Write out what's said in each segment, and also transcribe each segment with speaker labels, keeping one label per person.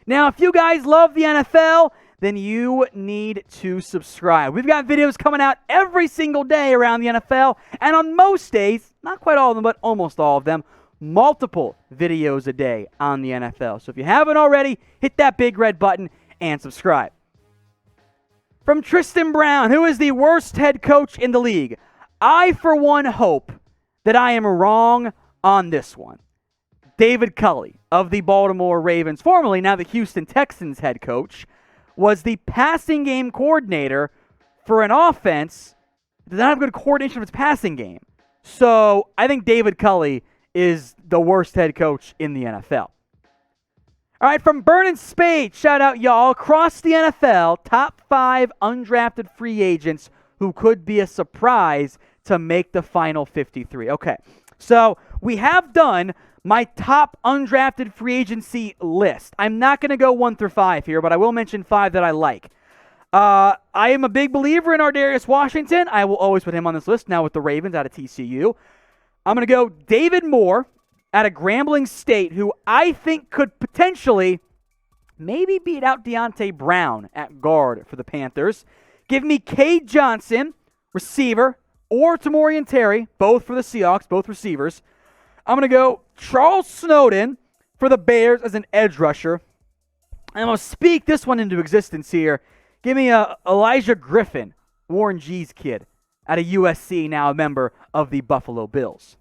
Speaker 1: Now, if you guys love the NFL, then you need to subscribe. We've got videos coming out every single day around the NFL, and on most days, not quite all of them, but almost all of them, multiple videos a day on the NFL. So if you haven't already, hit that big red button and subscribe. From Tristan Brown, who is the worst head coach in the league, I, for one, hope that I am wrong on this one. David Culley of the Baltimore Ravens, formerly now the Houston Texans head coach, was the passing game coordinator for an offense that did not have good coordination of its passing game. So I think David Culley is the worst head coach in the NFL. All right, from Burn Spade, shout out y'all. Across the NFL, top 5 undrafted free agents who could be a surprise to make the final 53. Okay, so we have done my top undrafted free agency list. I'm not going to go 1 through 5 here, but I will mention 5 that I like. I am a big believer in Ardarius Washington. I will always put him on this list now with the Ravens out of TCU. I'm going to go David Moore out of Grambling State, who I think could potentially maybe beat out Deontay Brown at guard for the Panthers. Give me Cade Johnson, receiver, or Tamorrion Terry, both for the Seahawks, both receivers. I'm going to go Charles Snowden for the Bears as an edge rusher. And I'm going to speak this one into existence here. Give me Elijah Griffin, Warren G's kid, out of USC, now a member of the Buffalo Bills.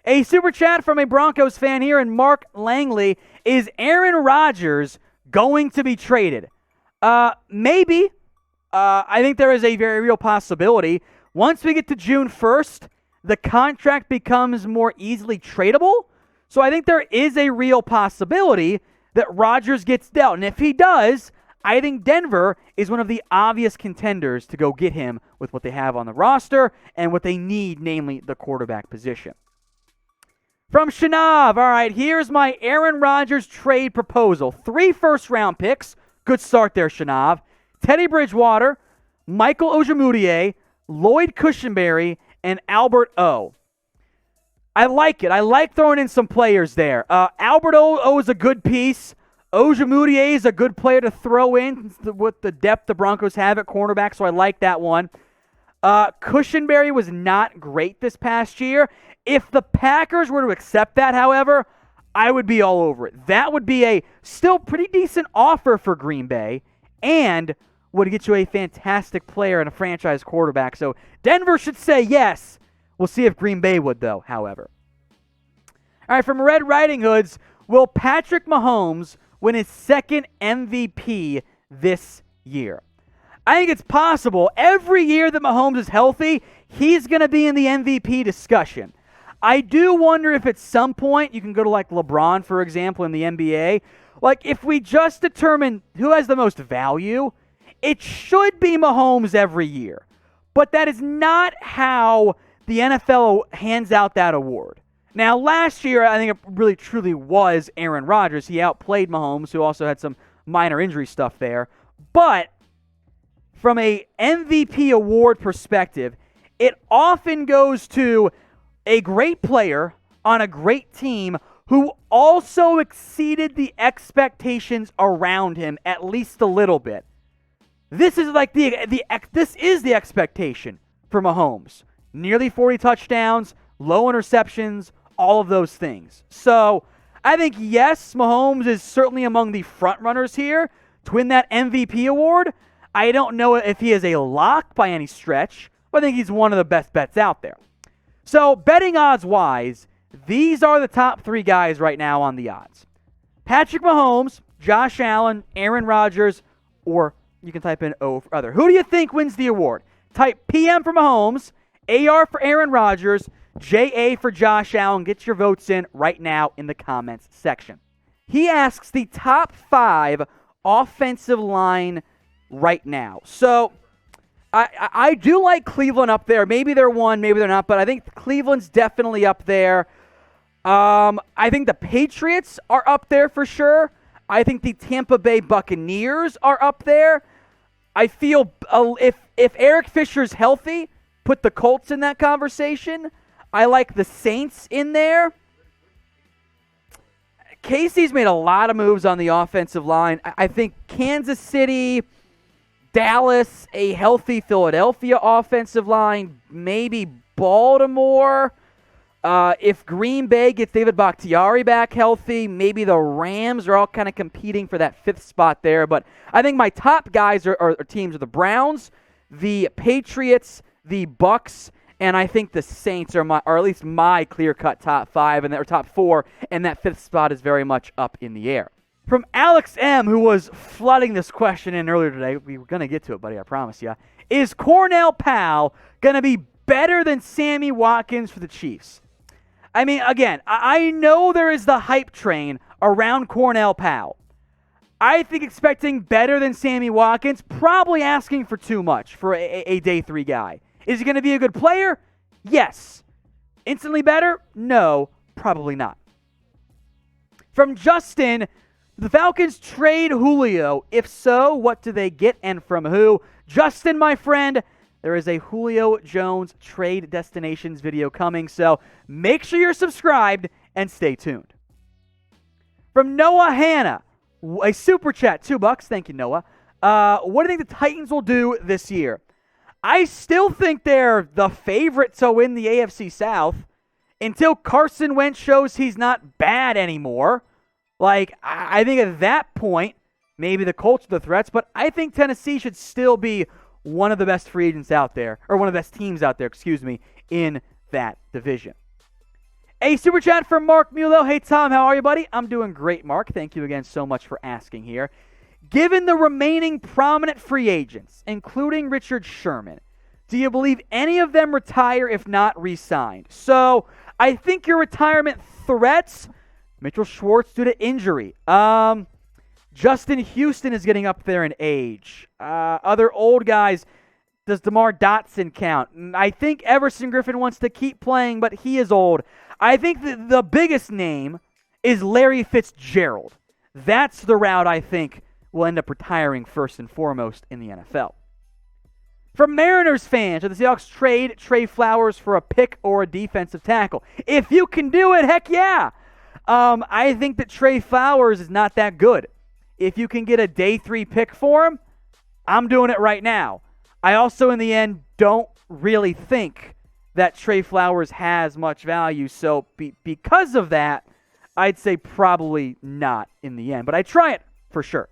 Speaker 1: A super chat from a Broncos fan here, and Mark Langley. Is Aaron Rodgers going to be traded? Maybe. I think there is a very real possibility. Once we get to June 1st, the contract becomes more easily tradable. So I think there is a real possibility that Rodgers gets dealt. And if he does, I think Denver is one of the obvious contenders to go get him with what they have on the roster and what they need, namely the quarterback position. From Shanav, all right, here's my Aaron Rodgers trade proposal. 3 first-round picks. Good start there, Shanav. Teddy Bridgewater, Michael Ojemudia, Lloyd Cushenberry, and Albert O. I like it. I like throwing in some players there. Albert O is a good piece. Ojemudia is a good player to throw in with the depth the Broncos have at cornerback, so I like that one. Cushenberry was not great this past year. If the Packers were to accept that, however, I would be all over it. That would be a still pretty decent offer for Green Bay and would get you a fantastic player and a franchise quarterback. So Denver should say yes. We'll see if Green Bay would, though, however. All right, from Red Riding Hoods, will Patrick Mahomes win his second MVP this year? I think it's possible. Every year that Mahomes is healthy, he's going to be in the MVP discussion. I do wonder if at some point, you can go to like LeBron, for example, in the NBA. Like if we just determine who has the most value, it should be Mahomes every year. But that is not how the NFL hands out that award. Now, last year, I think it really truly was Aaron Rodgers. He outplayed Mahomes, who also had some minor injury stuff there. But from a MVP award perspective, it often goes to a great player on a great team who also exceeded the expectations around him at least a little bit. This is like this is the expectation for Mahomes. Nearly 40 touchdowns, low interceptions, all of those things. So I think, yes, Mahomes is certainly among the front runners here to win that MVP award. I don't know if he is a lock by any stretch, but I think he's one of the best bets out there. So betting odds-wise, these are the top 3 guys right now on the odds. Patrick Mahomes, Josh Allen, Aaron Rodgers, or you can type in O for other. Who do you think wins the award? Type PM for Mahomes, AR for Aaron Rodgers, JA for Josh Allen. Get your votes in right now in the comments section. He asks the top 5 offensive line right now. So I do like Cleveland up there. Maybe they're 1, maybe they're not, but I think Cleveland's definitely up there. I think the Patriots are up there for sure. I think the Tampa Bay Buccaneers are up there. I feel if Eric Fisher's healthy, put the Colts in that conversation. I like the Saints in there. Casey's made a lot of moves on the offensive line. I think Kansas City, Dallas, a healthy Philadelphia offensive line, maybe Baltimore. If Green Bay gets David Bakhtiari back healthy, maybe the Rams are all kind of competing for that 5th spot there. But I think my top guys are teams are the Browns, the Patriots, the Bucks, and I think the Saints are at least my clear-cut top 5 or top 4, and that 5th spot is very much up in the air. From Alex M., who was flooding this question in earlier today, we were going to get to it, buddy, I promise you. Is Cornell Powell going to be better than Sammy Watkins for the Chiefs? I mean, again, I know there is the hype train around Cornell Powell. I think expecting better than Sammy Watkins, probably asking for too much for a day 3 guy. Is he going to be a good player? Yes. Instantly better? No, probably not. From Justin, the Falcons trade Julio. If so, what do they get and from who? Justin, my friend, there is a Julio Jones trade destinations video coming, so make sure you're subscribed and stay tuned. From Noah Hanna, a super chat, $2. Thank you, Noah. What do you think the Titans will do this year? I still think they're the favorite to win the AFC South until Carson Wentz shows he's not bad anymore. I think at that point, maybe the Colts are the threats, but I think Tennessee should still be one of the best free agents out there, or one of the best teams out there, in that division. A super chat from Marc Mueller. Hey, Tom, how are you, buddy? I'm doing great, Mark. Thank you again so much for asking here. Given the remaining prominent free agents, including Richard Sherman, do you believe any of them retire if not re-signed? So, I think your retirement threats, Mitchell Schwartz due to injury. Justin Houston is getting up there in age. Other old guys, does DeMar Dotson count? I think Everson Griffin wants to keep playing, but he is old. I think the biggest name is Larry Fitzgerald. That's the route I think will end up retiring first and foremost in the NFL. From Mariners fans, should the Seahawks trade Trey Flowers for a pick or a defensive tackle? If you can do it, heck yeah. I think that Trey Flowers is not that good. If you can get a day 3 pick for him, I'm doing it right now. I also, in the end, don't really think that Trey Flowers has much value. So because of that, I'd say probably not in the end. But I try it for sure.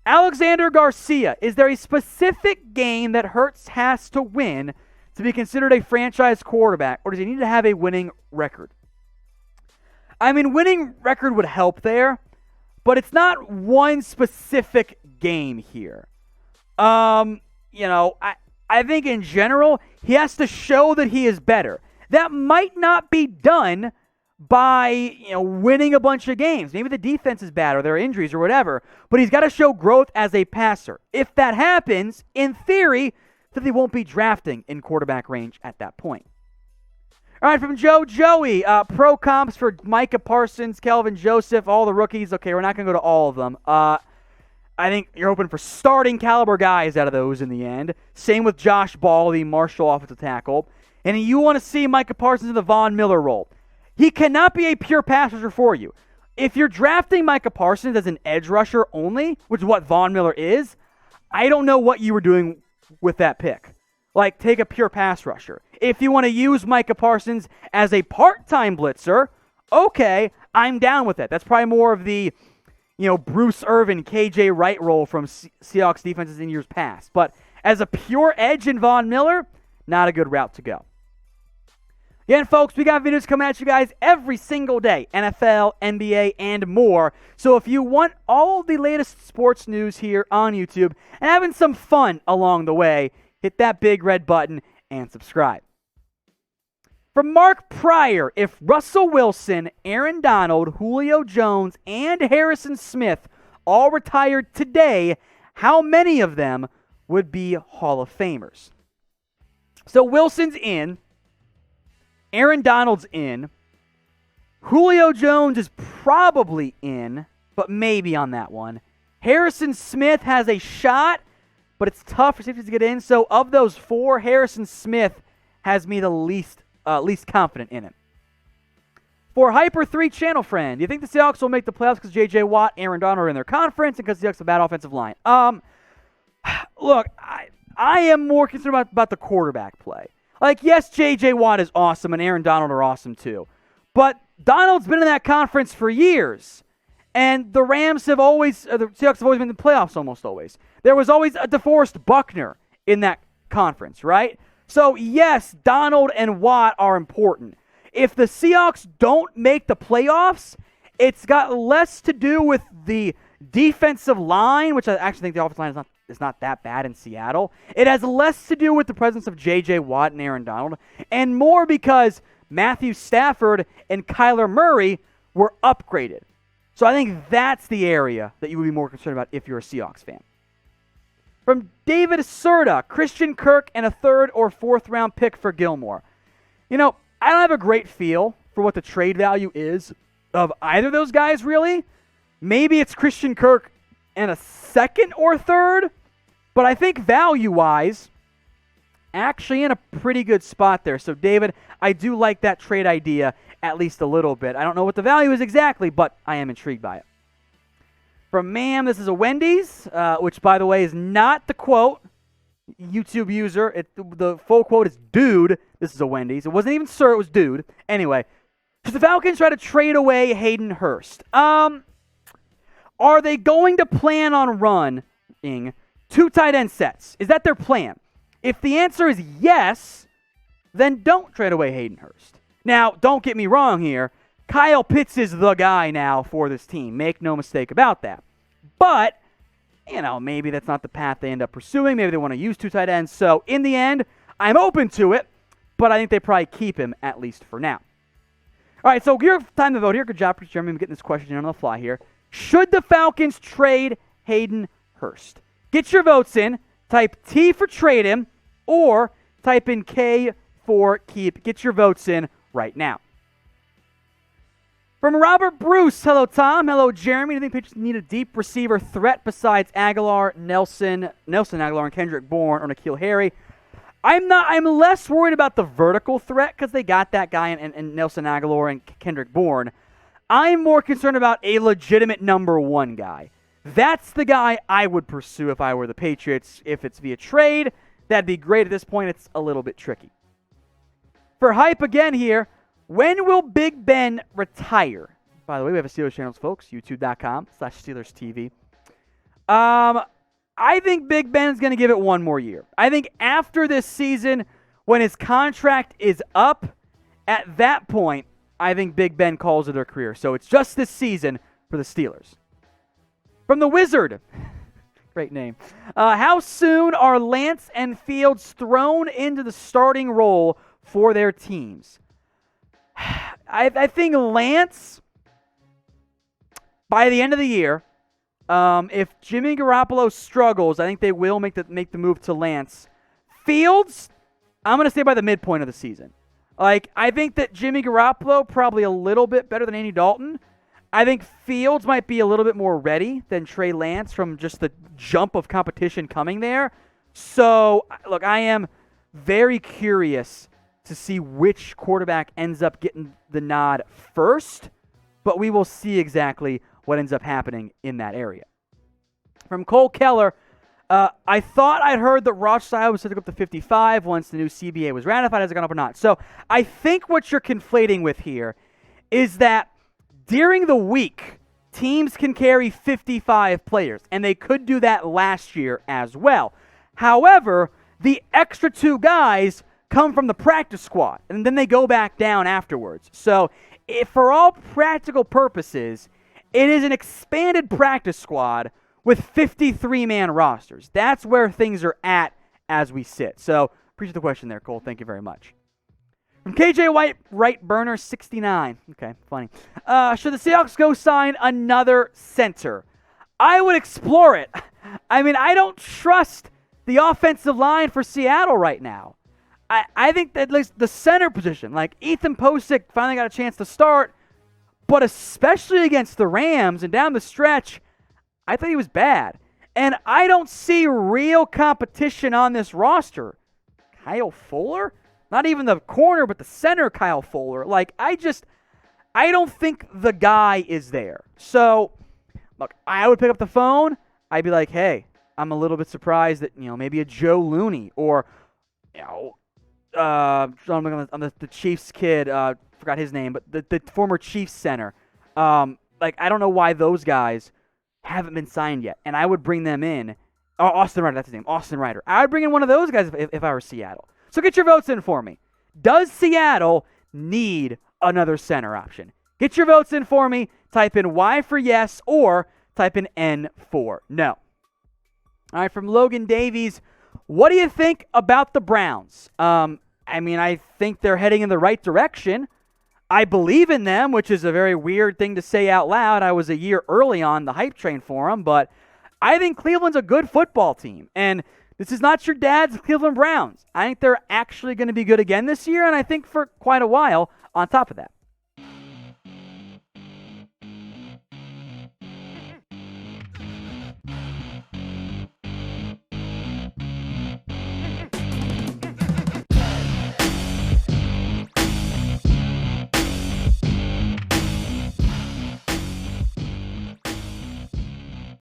Speaker 1: Alexander Garcia, is there a specific game that Hurts has to win to be considered a franchise quarterback, or does he need to have a winning record? I mean, winning record would help there, but it's not one specific game here. I think in general, he has to show that he is better. That might not be done by winning a bunch of games. Maybe the defense is bad or there are injuries or whatever, but he's got to show growth as a passer. If that happens, in theory, then they won't be drafting in quarterback range at that point. All right, from Joey, pro comps for Micah Parsons, Kelvin Joseph, all the rookies. Okay, we're not going to go to all of them. I think you're hoping for starting caliber guys out of those in the end. Same with Josh Ball, the Marshall offensive tackle. And you want to see Micah Parsons in the Von Miller role. He cannot be a pure pass rusher for you. If you're drafting Micah Parsons as an edge rusher only, which is what Von Miller is, I don't know what you were doing with that pick. Take a pure pass rusher. If you want to use Micah Parsons as a part-time blitzer, okay, I'm down with it. That's probably more of the, Bruce Irvin, KJ Wright role from Seahawks defenses in years past. But as a pure edge in Von Miller, not a good route to go. Again, folks, we got videos coming at you guys every single day. NFL, NBA, and more. So if you want all the latest sports news here on YouTube and having some fun along the way, hit that big red button and subscribe. From Mark Pryor, if Russell Wilson, Aaron Donald, Julio Jones, and Harrison Smith all retired today, how many of them would be Hall of Famers? So Wilson's in. Aaron Donald's in. Julio Jones is probably in, but maybe on that one. Harrison Smith has a shot, but it's tough for safeties to get in. So of those 4, Harrison Smith has me the least confident in it. For Hyper 3 channel friend, do you think the Seahawks will make the playoffs because J.J. Watt, Aaron Donald are in their conference and because the Seahawks have a bad offensive line? Look, I am more concerned about the quarterback play. Like, yes, J.J. Watt is awesome and Aaron Donald are awesome too. But Donald's been in that conference for years. And the Seahawks have always been in the playoffs almost always. There was always a DeForest Buckner in that conference, right? So, yes, Donald and Watt are important. If the Seahawks don't make the playoffs, it's got less to do with the defensive line, which I actually think the offensive line is not that bad in Seattle. It has less to do with the presence of J.J. Watt and Aaron Donald, and more because Matthew Stafford and Kyler Murray were upgraded. So I think that's the area that you would be more concerned about if you're a Seahawks fan. From David Serta, Christian Kirk and a 3rd or 4th round pick for Gilmore. I don't have a great feel for what the trade value is of either of those guys, really. Maybe it's Christian Kirk and a 2nd or 3rd, but I think value-wise, actually in a pretty good spot there. So, David, I do like that trade idea at least a little bit. I don't know what the value is exactly, but I am intrigued by it. From Ma'am, this is a Wendy's, which, by the way, is not the quote. YouTube user, the full quote is dude. This is a Wendy's. It wasn't even sir, it was dude. Anyway, should the Falcons try to trade away Hayden Hurst? Are they going to plan on running 2 tight end sets? Is that their plan? If the answer is yes, then don't trade away Hayden Hurst. Now, don't get me wrong here. Kyle Pitts is the guy now for this team. Make no mistake about that. But, maybe that's not the path they end up pursuing. Maybe they want to use 2 tight ends. So, in the end, I'm open to it, but I think they probably keep him at least for now. All right, so your time to vote here. Good job, Jeremy. I'm getting this question in on the fly here. Should the Falcons trade Hayden Hurst? Get your votes in. Type T for trade him or type in K for keep. Get your votes in right now. From Robert Bruce, hello Tom, hello Jeremy. Do you think Patriots need a deep receiver threat besides Aguilar, Nelson Aguilar, and Kendrick Bourne or N'Keal Harry? I'm less worried about the vertical threat because they got that guy in Nelson Aguilar and Kendrick Bourne. I'm more concerned about a legitimate number 1 guy. That's the guy I would pursue if I were the Patriots. If it's via trade, that'd be great. At this point, it's a little bit tricky. For hype again here, when will Big Ben retire? By the way, we have a Steelers channel, folks, youtube.com/Steelers TV. I think Big Ben's going to give it 1 more year. I think after this season, when his contract is up, at that point, I think Big Ben calls it a career. So it's just this season for the Steelers. From the Wizard, great name. How soon are Lance and Fields thrown into the starting role for their teams? I think Lance, by the end of the year, if Jimmy Garoppolo struggles, I think they will make the move to Lance. Fields, I'm going to say by the midpoint of the season. I think that Jimmy Garoppolo probably a little bit better than Andy Dalton. I think Fields might be a little bit more ready than Trey Lance from just the jump of competition coming there. So, look, I am very curious to see which quarterback ends up getting the nod first, but we will see exactly what ends up happening in that area. From Cole Keller, I thought I'd heard that Rothschild was set to go up to 55 once the new CBA was ratified. Has it gone up or not? So I think what you're conflating with here is that during the week, teams can carry 55 players, and they could do that last year as well. However, the extra 2 guys come from the practice squad, and then they go back down afterwards. So if for all practical purposes, it is an expanded practice squad with 53-man rosters. That's where things are at as we sit. So appreciate the question there, Cole. Thank you very much. From KJ White, right burner 69. Okay, funny. Should the Seahawks go sign another center? I would explore it. I mean, I don't trust the offensive line for Seattle right now. I think that at least the center position, like Ethan Posick finally got a chance to start, but especially against the Rams and down the stretch, I thought he was bad. And I don't see real competition on this roster. Kyle Fuller? Not even the corner, but the center Kyle Fuller. I don't think the guy is there. So, look, I would pick up the phone. I'd be like, hey, I'm a little bit surprised that, maybe a Joe Looney or, on the Chiefs kid, forgot his name, but the former Chiefs center. I don't know why those guys haven't been signed yet. And I would bring them in. Oh, Austin Ryder, that's his name, Austin Ryder. I would bring in one of those guys if I were Seattle. So get your votes in for me. Does Seattle need another center option? Get your votes in for me. Type in Y for yes or type in N for no. All right, from Logan Davies, what do you think about the Browns? I think they're heading in the right direction. I believe in them, which is a very weird thing to say out loud. I was a year early on the hype train for them, but I think Cleveland's a good football team. And this is not your dad's Cleveland Browns. I think they're actually going to be good again this year, and I think for quite a while on top of that.